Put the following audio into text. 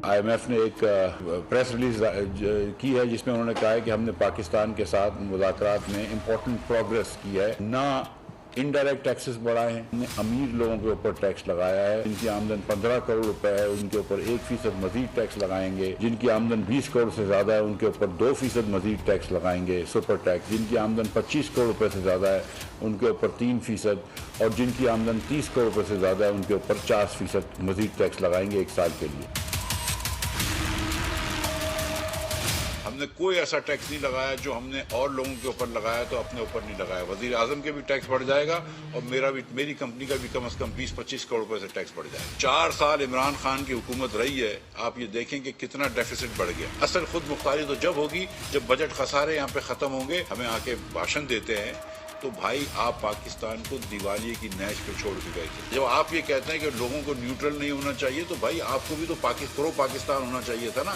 IMF نے ایک press release کی ہے جس میں انہوں نے کہا ہے کہ ہم نے پاکستان کے ساتھ مذاکرات میں امپورٹنٹ پروگرس کی ہے، نہ انڈائریکٹ ٹیکسز بڑھائے ہیں، ہم نے امیر لوگوں کے اوپر ٹیکس لگایا ہے، جن کی آمدن 15 کروڑ روپے ہے ان کے اوپر 1% مزید ٹیکس لگائیں گے، جن کی آمدن 20 کروڑ سے زیادہ ہے ان کے اوپر 2% مزید ٹیکس لگائیں گے، سپر ٹیکس، جن کی آمدن 25 کروڑ روپے سے زیادہ ہے ان کے اوپر 3%، اور جن کی آمدن 30 کروڑ روپے سے زیادہ ہے ان کے اوپر 40% مزید ٹیکس لگائیں گے 1 سال کے لیے۔ ہم نے کوئی ایسا ٹیکس نہیں لگایا جو ہم نے اور لوگوں کے اوپر لگایا تو اپنے اوپر نہیں لگایا۔ وزیر اعظم کے بھی ٹیکس بڑھ جائے گا اور میری کمپنی کا بھی کم از کم 20-25 کروڑ روپے سے ٹیکس بڑھ جائے گا۔ 4 سال عمران خان کی حکومت رہی ہے، آپ یہ دیکھیں کہ کتنا ڈیفیسٹ بڑھ گیا۔ اصل خود مختاری تو جب ہوگی جب بجٹ خسارے یہاں پہ ختم ہوں گے۔ ہمیں آ کے بھاشن دیتے ہیں تو بھائی آپ پاکستان کو دیوالیے کی نیش پہ چھوڑ کے گئے تھے۔ جب آپ یہ کہتے ہیں کہ لوگوں کو نیوٹرل نہیں ہونا چاہیے تو بھائی آپ کو بھی تو پرو پاکستان ہونا چاہیے تھا نا۔